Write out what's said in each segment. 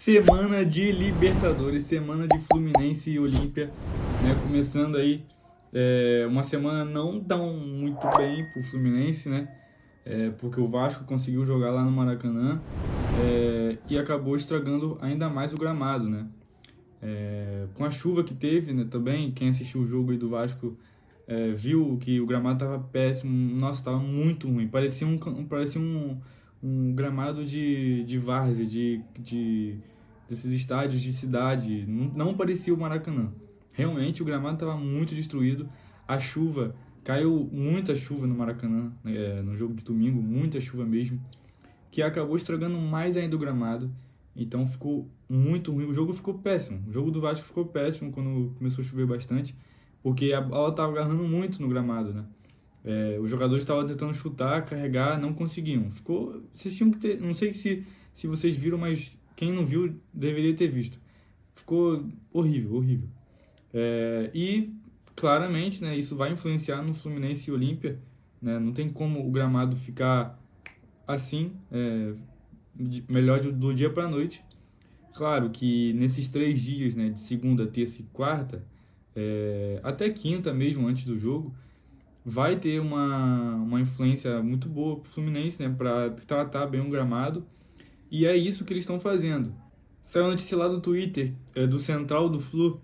Semana de Libertadores, semana de Fluminense e Olímpia, né? Começando aí uma semana não tão muito bem pro Fluminense, né? Porque o Vasco conseguiu jogar lá no Maracanã e acabou estragando ainda mais o gramado, né? Com a chuva que teve, né, também, quem assistiu o jogo aí do Vasco viu que o gramado tava péssimo, nossa, tava muito ruim, parecia um gramado de várzea, desses estádios de cidade, não parecia o Maracanã. Realmente o gramado estava muito destruído, a chuva, caiu muita chuva no Maracanã, no jogo de domingo, muita chuva mesmo, que acabou estragando mais ainda o gramado. Então ficou muito ruim. O jogo ficou péssimo. O jogo do Vasco ficou péssimo quando começou a chover bastante, porque a bola estava agarrando muito no gramado, né? Os jogadores estavam tentando chutar, carregar, não conseguiam. Ficou. Vocês tinham que ter. Não sei se vocês viram, mas quem não viu deveria ter visto. Ficou horrível, horrível. E claramente, né, isso vai influenciar no Fluminense e Olímpia, né? Não tem como o gramado ficar assim, melhor do dia para a noite. Claro que nesses 3 dias, né, de segunda, terça e quarta, até quinta mesmo, antes do jogo, vai ter uma influência muito boa para o Fluminense, né, para tratar bem o gramado. E é isso que eles estão fazendo. Saiu a notícia lá do Twitter, do Central do Flu,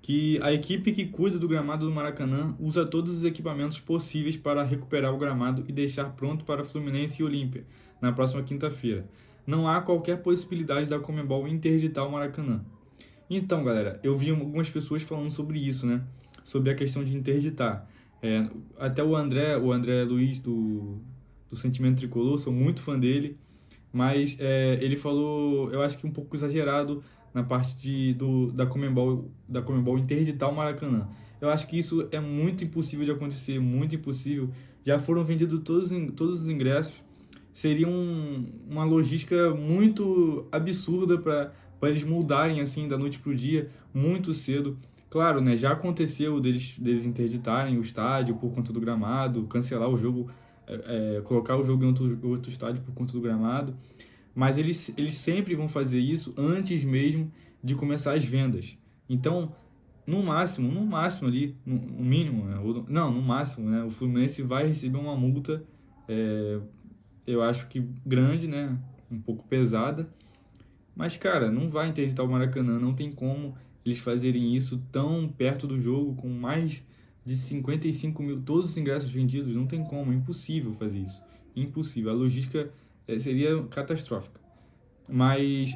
que a equipe que cuida do gramado do Maracanã usa todos os equipamentos possíveis para recuperar o gramado e deixar pronto para Fluminense e Olímpia na próxima quinta-feira. Não há qualquer possibilidade da Conmebol interditar o Maracanã. Então, galera, eu vi algumas pessoas falando sobre isso, né? Sobre a questão de interditar. Até o André Luiz do Sentimento Tricolor, sou muito fã dele, mas ele falou, eu acho que um pouco exagerado na parte da Conmebol interditar o Maracanã. Eu acho que isso é muito impossível de acontecer, muito impossível. Já foram vendidos todos os ingressos. Seria uma logística muito absurda para eles mudarem assim da noite para o dia, muito cedo. Claro, né, já aconteceu deles interditarem o estádio por conta do gramado, cancelar o jogo, colocar o jogo em outro estádio por conta do gramado, mas eles sempre vão fazer isso antes mesmo de começar as vendas. Então, no máximo ali, no mínimo, né, não, no máximo, né, o Fluminense vai receber uma multa, é, eu acho que grande, né, um pouco pesada, mas, cara, não vai interditar o Maracanã, não tem como eles fazerem isso tão perto do jogo, com mais de 55 mil, todos os ingressos vendidos, não tem como, é impossível fazer isso. Impossível. A logística seria catastrófica. Mas,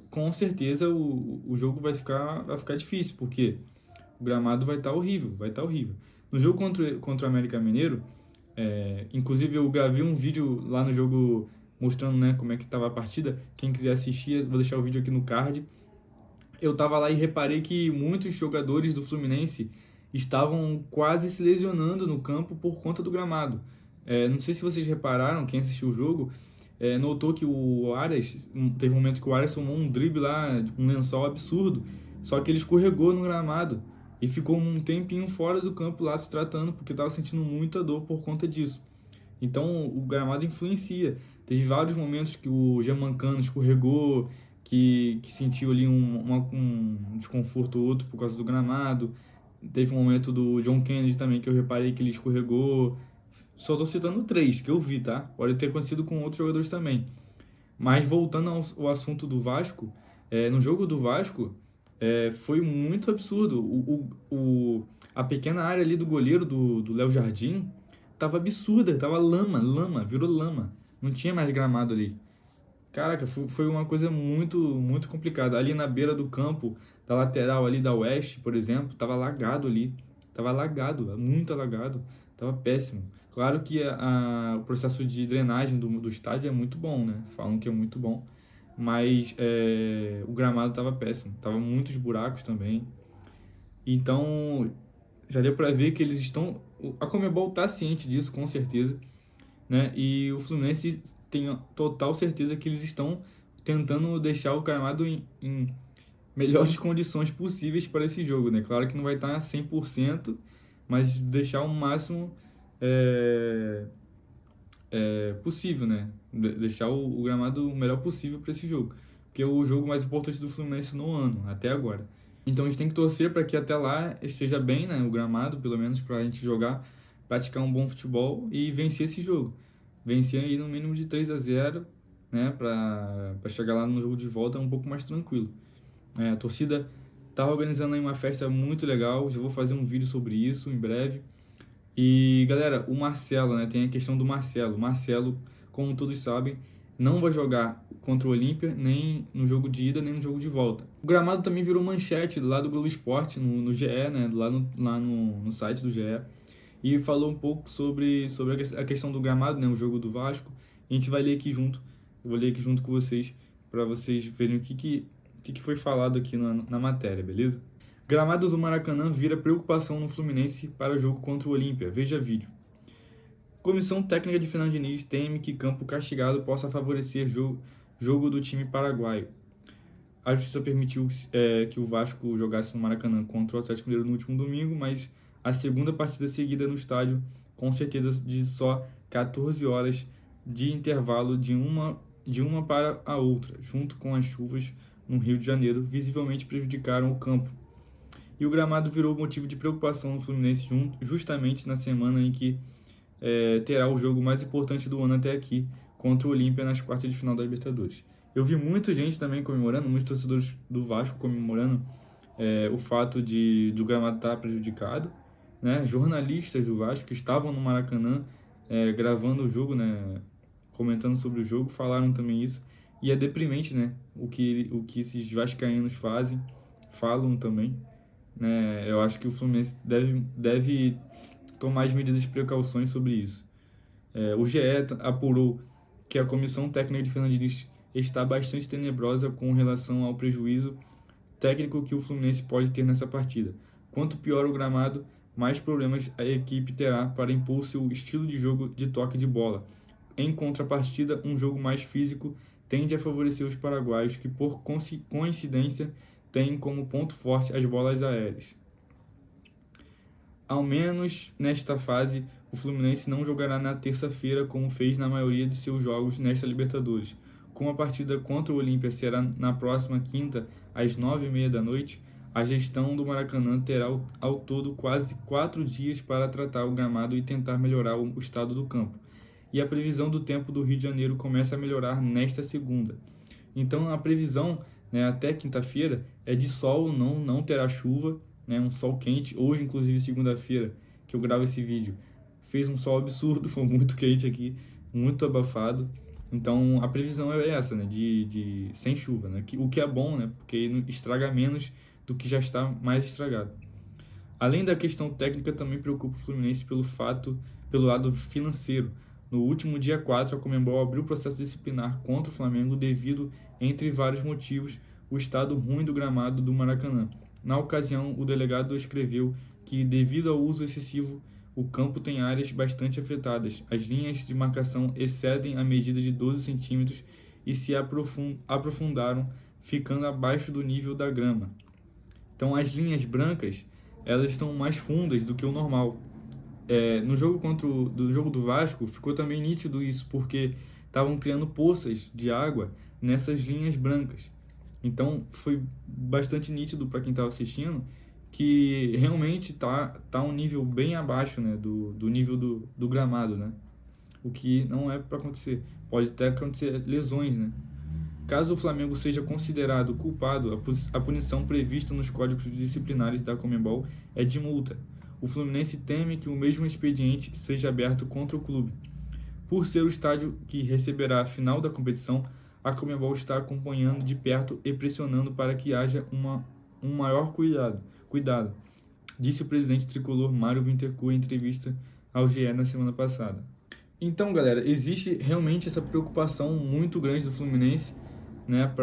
com certeza, o jogo vai ficar difícil, porque o gramado vai estar horrível, vai estar horrível. No jogo contra o América Mineiro, inclusive eu gravei um vídeo lá no jogo mostrando, né, como é que estava a partida. Quem quiser assistir, vou deixar o vídeo aqui no card. Eu tava lá e reparei que muitos jogadores do Fluminense estavam quase se lesionando no campo por conta do gramado. Não sei se vocês repararam, quem assistiu o jogo, notou que o Arias, teve um momento que o Arias tomou um drible lá, um lençol absurdo, só que ele escorregou no gramado e ficou um tempinho fora do campo lá se tratando, porque estava sentindo muita dor por conta disso. Então o gramado influencia. Teve vários momentos que o Germancano escorregou, que sentiu ali um desconforto ou outro por causa do gramado. Teve um momento do John Kennedy também que eu reparei que ele escorregou. Só estou citando 3 que eu vi, tá? Pode ter acontecido com outros jogadores também. Mas voltando ao assunto do Vasco, no jogo do Vasco, foi muito absurdo. A pequena área ali do goleiro, do Léo Jardim, tava absurda, tava lama, virou lama. Não tinha mais gramado ali. Caraca, foi uma coisa muito, muito complicada. Ali na beira do campo, da lateral ali da Oeste, por exemplo, tava alagado ali. Tava alagado, muito alagado. Tava péssimo. Claro que o processo de drenagem do estádio é muito bom, né? Falam que é muito bom. Mas o gramado tava péssimo. Tava muitos buracos também. Então, já deu para ver que eles estão. A Conmebol está ciente disso, com certeza, né? E o Fluminense tem total certeza que eles estão tentando deixar o gramado em melhores condições possíveis para esse jogo, né? Claro que não vai estar a 100%, mas deixar o máximo é, possível, né? Deixar o gramado o melhor possível para esse jogo. que é o jogo mais importante do Fluminense no ano, até agora. Então a gente tem que torcer para que até lá esteja bem, né, o gramado, pelo menos para a gente jogar, praticar um bom futebol e vencer esse jogo. Vencer aí no mínimo de 3-0, né, para chegar lá no jogo de volta um pouco mais tranquilo. A torcida tá organizando aí uma festa muito legal, já vou fazer um vídeo sobre isso em breve. E galera, o Marcelo, né, tem a questão do Marcelo. Marcelo, como todos sabem, não vai jogar contra o Olímpia, nem no jogo de ida, nem no jogo de volta. O gramado também virou manchete lá do Globo Esporte, no GE, né, lá no site do GE, e falou um pouco sobre a questão do gramado, né, o jogo do Vasco. A gente vai ler aqui junto, eu vou ler aqui junto com vocês, para vocês verem o que foi falado aqui na matéria, beleza? Gramado do Maracanã vira preocupação no Fluminense para o jogo contra o Olímpia. Veja vídeo. Comissão técnica de Fernando Diniz teme que campo castigado possa favorecer jogo do time paraguaio. A justiça permitiu que o Vasco jogasse no Maracanã contra o Atlético Mineiro no último domingo, mas a segunda partida seguida no estádio, com certeza de só 14 horas de intervalo de uma para a outra, junto com as chuvas no Rio de Janeiro, visivelmente prejudicaram o campo. E o gramado virou motivo de preocupação no Fluminense justamente na semana em que terá o jogo mais importante do ano até aqui, contra o Olímpia nas quartas de final da Libertadores. Eu vi muita gente também comemorando, muitos torcedores do Vasco comemorando o fato do gramado estar prejudicado, né? Jornalistas do Vasco que estavam no Maracanã gravando o jogo, né? Comentando sobre o jogo, falaram também isso. E é deprimente, né? O que esses vascaínos falam também, né? Eu acho que o Fluminense deve tomar as medidas de precauções sobre isso. O GE apurou que a comissão técnica de Fernando Diniz está bastante tenebrosa com relação ao prejuízo técnico que o Fluminense pode ter nessa partida. Quanto pior o gramado, mais problemas a equipe terá para impor seu estilo de jogo de toque de bola. Em contrapartida, um jogo mais físico tende a favorecer os paraguaios, que por coincidência têm como ponto forte as bolas aéreas. Ao menos nesta fase, o Fluminense não jogará na terça-feira como fez na maioria de seus jogos nesta Libertadores. Como a partida contra o Olímpia será na próxima quinta, às 9h30 da noite, a gestão do Maracanã terá ao todo quase 4 dias para tratar o gramado e tentar melhorar o estado do campo. E a previsão do tempo do Rio de Janeiro começa a melhorar nesta segunda. Então a previsão, né, até quinta-feira é de sol, não terá chuva, né, um sol quente. Hoje, inclusive, segunda-feira, que eu gravo esse vídeo, fez um sol absurdo, foi muito quente aqui, muito abafado. Então a previsão é essa, né, de sem chuva, né, o que é bom, né, porque estraga menos do que já está mais estragado. Além da questão técnica, também preocupa o Fluminense pelo lado financeiro. No último dia 4, a Conmebol abriu processo disciplinar contra o Flamengo devido, entre vários motivos, o estado ruim do gramado do Maracanã. Na ocasião, o delegado escreveu que, devido ao uso excessivo, o campo tem áreas bastante afetadas. As linhas de marcação excedem a medida de 12 centímetros e se aprofundaram, ficando abaixo do nível da grama. Então, as linhas brancas, elas estão mais fundas do que o normal. No jogo do Vasco, ficou também nítido isso, porque estavam criando poças de água nessas linhas brancas. Então, foi bastante nítido para quem estava assistindo que realmente tá um nível bem abaixo, né, do nível do gramado, né? O que não é para acontecer. Pode até acontecer lesões, né? Caso o Flamengo seja considerado culpado, a punição prevista nos códigos disciplinares da Conmebol é de multa. O Fluminense teme que o mesmo expediente seja aberto contra o clube. Por ser o estádio que receberá a final da competição, a Conmebol está acompanhando de perto e pressionando para que haja um maior cuidado, disse o presidente tricolor Mário Bittencourt em entrevista ao GE na semana passada. Então, galera, existe realmente essa preocupação muito grande do Fluminense, né,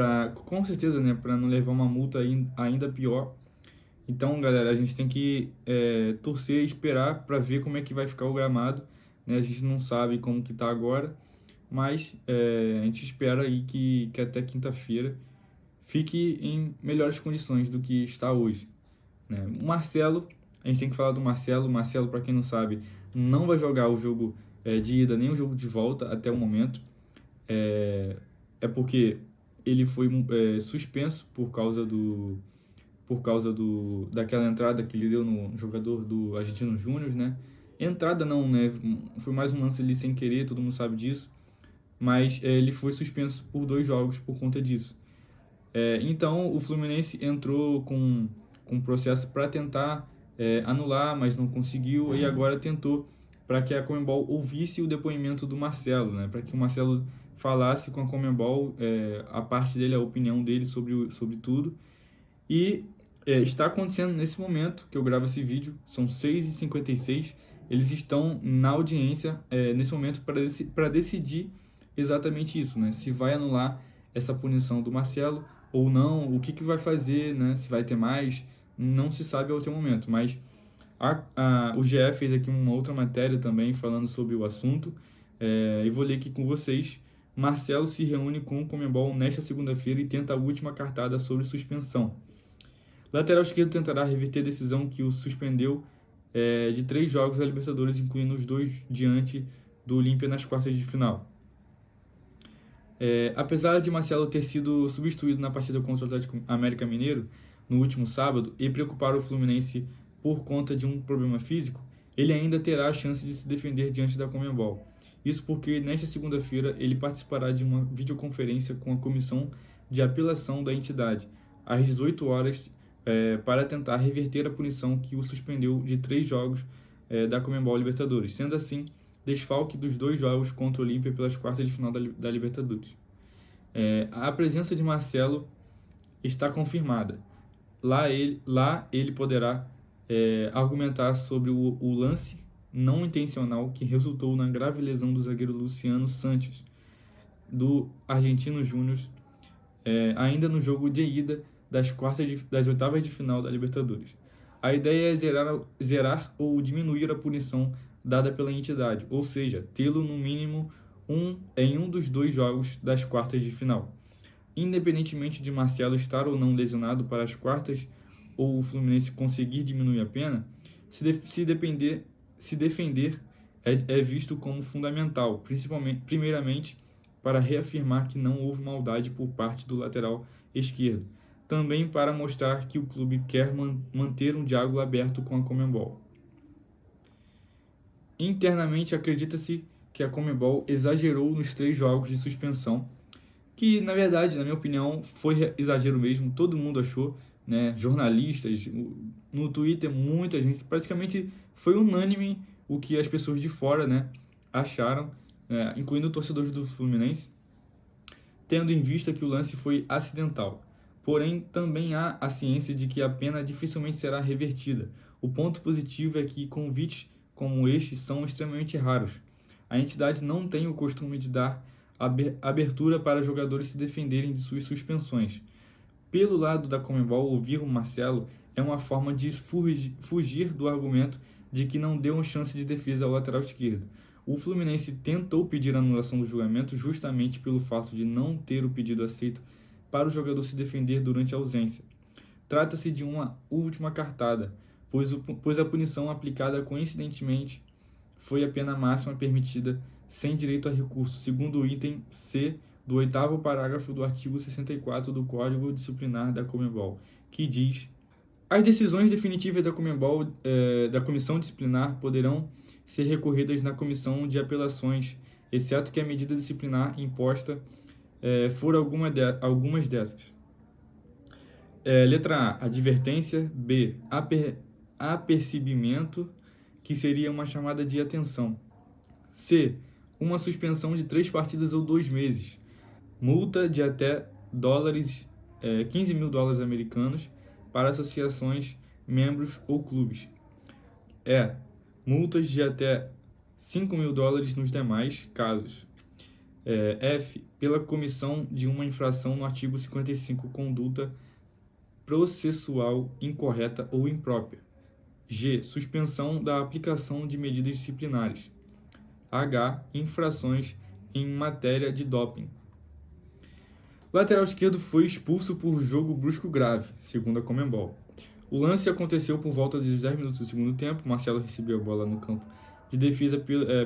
com certeza, né, para não levar uma multa ainda pior. Então, galera, a gente tem que torcer e esperar para ver como é que vai ficar o gramado, né? A gente não sabe como que tá agora, mas a gente espera aí que até quinta-feira fique em melhores condições do que está hoje, né? O Marcelo, a gente tem que falar do Marcelo. O Marcelo, para quem não sabe, não vai jogar o jogo de ida nem o jogo de volta até o momento. É porque ele foi suspenso por causa daquela entrada que ele deu no jogador do Argentino Júnior, né? Entrada não, né? Foi mais um lance ali sem querer, todo mundo sabe disso. Mas ele foi suspenso por 2 jogos por conta disso. Então, o Fluminense entrou com um processo para tentar anular, mas não conseguiu, e agora tentou para que a Conmebol ouvisse o depoimento do Marcelo, né? Para que o Marcelo falasse com a Conmebol a parte dele, a opinião dele sobre tudo. E está acontecendo nesse momento que eu gravo esse vídeo, são 6h56, eles estão na audiência nesse momento para decidir exatamente isso, né? Se vai anular essa punição do Marcelo ou não, o que vai fazer, né? Se vai ter mais, não se sabe ao seu momento, mas o GE fez aqui uma outra matéria também falando sobre o assunto, e vou ler aqui com vocês. Marcelo se reúne com o Conmebol nesta segunda-feira e tenta a última cartada sobre suspensão. Lateral esquerdo tentará reverter a decisão que o suspendeu de 3 jogos da Libertadores, incluindo os 2 diante do Olímpia nas quartas de final. Apesar de Marcelo ter sido substituído na partida contra o Atlético América Mineiro no último sábado e preocupar o Fluminense por conta de um problema físico, ele ainda terá a chance de se defender diante da Conmebol. Isso porque nesta segunda-feira ele participará de uma videoconferência com a comissão de apelação da entidade, às 18 horas, para tentar reverter a punição que o suspendeu de 3 jogos da Conmebol Libertadores, sendo assim desfalque dos 2 jogos contra o Olímpia pelas quartas de final da Libertadores. A presença de Marcelo está confirmada. Lá ele poderá argumentar sobre o lance não intencional que resultou na grave lesão do zagueiro Luciano Sanches, do Argentino Júnior, ainda no jogo de ida das oitavas de final da Libertadores. A ideia é zerar ou diminuir a punição dada pela entidade, ou seja, tê-lo no mínimo em um dos 2 jogos das quartas de final. Independentemente de Marcelo estar ou não lesionado para as quartas ou o Fluminense conseguir diminuir a pena, se defender é visto como fundamental, primeiramente para reafirmar que não houve maldade por parte do lateral esquerdo, também para mostrar que o clube quer manter um diálogo aberto com a Conmebol. Internamente, acredita-se que a Conmebol exagerou nos 3 jogos de suspensão, que, na verdade, na minha opinião, foi exagero mesmo, todo mundo achou, né? Jornalistas, no Twitter, muita gente, praticamente foi unânime o que as pessoas de fora, né, acharam, incluindo torcedores do Fluminense, tendo em vista que o lance foi acidental. Porém, também há a ciência de que a pena dificilmente será revertida. O ponto positivo é que convites como este são extremamente raros. A entidade não tem o costume de dar abertura para jogadores se defenderem de suas suspensões. Pelo lado da Conmebol, ouvir o Marcelo é uma forma de fugir do argumento de que não deu uma chance de defesa ao lateral esquerdo. O Fluminense tentou pedir a anulação do julgamento justamente pelo fato de não ter o pedido aceito para o jogador se defender durante a ausência. Trata-se de uma última cartada, pois a punição aplicada coincidentemente foi a pena máxima permitida sem direito a recurso, segundo o item C do 8º parágrafo do artigo 64 do Código Disciplinar da Conmebol, que diz: as decisões definitivas da Conmebol, da Comissão Disciplinar, poderão ser recorridas na Comissão de Apelações, exceto que a medida disciplinar imposta for algumas dessas. Letra A, advertência. B, apercebimento, que seria uma chamada de atenção. C, uma suspensão de 3 partidas ou 2 meses. Multa de até $15 mil americanos para associações, membros ou clubes. Multas de até $5 mil nos demais casos. F, pela comissão de uma infração no artigo 55, conduta processual incorreta ou imprópria. G, suspensão da aplicação de medidas disciplinares. H, infrações em matéria de doping. O lateral esquerdo foi expulso por jogo brusco grave, segundo a Conmebol. O lance aconteceu por volta dos 10 minutos do segundo tempo. Marcelo recebeu a bola no campo de defesa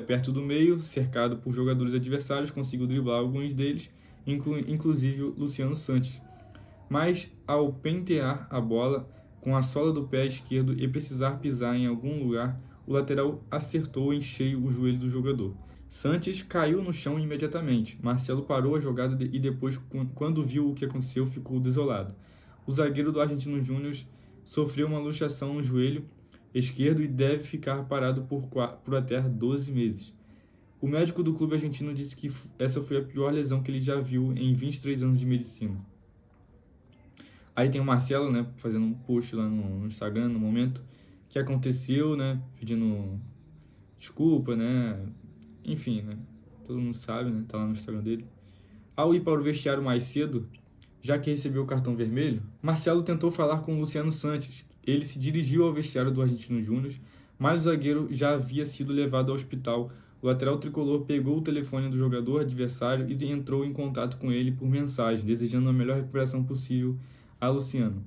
perto do meio, cercado por jogadores adversários, conseguiu driblar alguns deles inclusive o Luciano Santos. Mas ao pentear a bola com a sola do pé esquerdo e precisar pisar em algum lugar, o lateral acertou em cheio o joelho do jogador. Santos caiu no chão imediatamente. Marcelo parou a jogada e depois, quando viu o que aconteceu, ficou desolado. O zagueiro do Argentinos Júnior sofreu uma luxação no joelho esquerdo e deve ficar parado por até 12 meses. O médico do clube argentino disse que essa foi a pior lesão que ele já viu em 23 anos de medicina. Aí tem o Marcelo, né, fazendo um post lá no Instagram, no momento que aconteceu, né, pedindo desculpa, né, enfim, né, todo mundo sabe, né, tá lá no Instagram dele. Ao ir para o vestiário mais cedo, já que recebeu o cartão vermelho, Marcelo tentou falar com o Luciano Santos. Ele se dirigiu ao vestiário do Argentinos Júnior, mas o zagueiro já havia sido levado ao hospital. O lateral tricolor pegou o telefone do jogador adversário e entrou em contato com ele por mensagem, desejando a melhor recuperação possível a Luciano.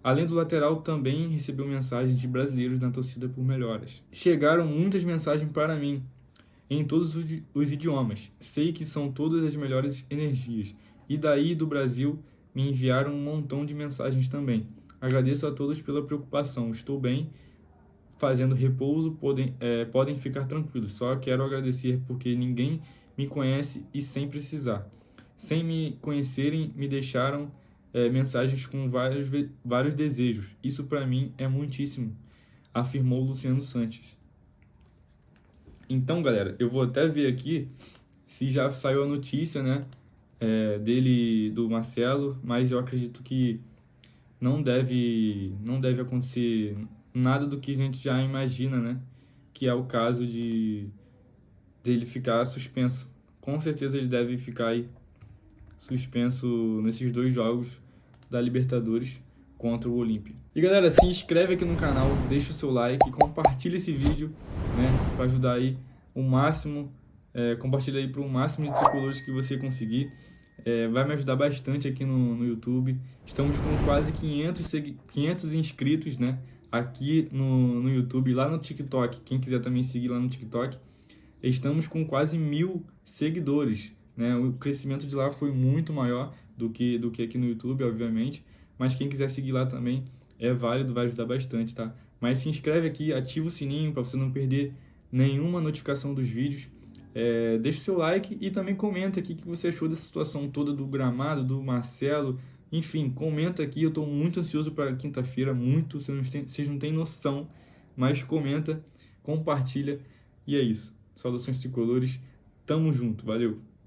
Além do lateral, também recebeu mensagens de brasileiros na torcida por melhoras. Chegaram muitas mensagens para mim, em todos os idiomas. Sei que são todas as melhores energias. E daí do Brasil me enviaram um montão de mensagens também. Agradeço a todos pela preocupação. Estou bem, fazendo repouso, podem ficar tranquilos. Só quero agradecer porque ninguém me conhece e sem precisar. Sem me conhecerem, me deixaram mensagens com vários desejos. Isso para mim é muitíssimo, afirmou Luciano Santos. Então, galera, eu vou até ver aqui se já saiu a notícia, né, do Marcelo, mas eu acredito que não deve acontecer nada do que a gente já imagina, né, que é o caso dele ficar suspenso. Com certeza ele deve ficar aí suspenso nesses 2 jogos da Libertadores contra o Olímpia. E galera, se inscreve aqui no canal, deixa o seu like, compartilha esse vídeo, né, para ajudar aí o máximo, compartilha aí para o máximo de tricolores que você conseguir. Vai me ajudar bastante aqui no YouTube. Estamos com quase 500 inscritos, né, aqui no YouTube, lá no TikTok. Quem quiser também seguir lá no TikTok, estamos com quase 1000 seguidores, né? O crescimento de lá foi muito maior do que aqui no YouTube, obviamente, mas quem quiser seguir lá também é válido, vai ajudar bastante, tá? Mas se inscreve aqui, ativa o sininho para você não perder nenhuma notificação dos vídeos. Deixa o seu like e também comenta aqui o que você achou dessa situação toda do gramado, do Marcelo. Enfim, comenta aqui, eu estou muito ansioso para quinta-feira, muito, vocês não têm noção, mas comenta, compartilha e é isso. Saudações tricolores, tamo junto, valeu!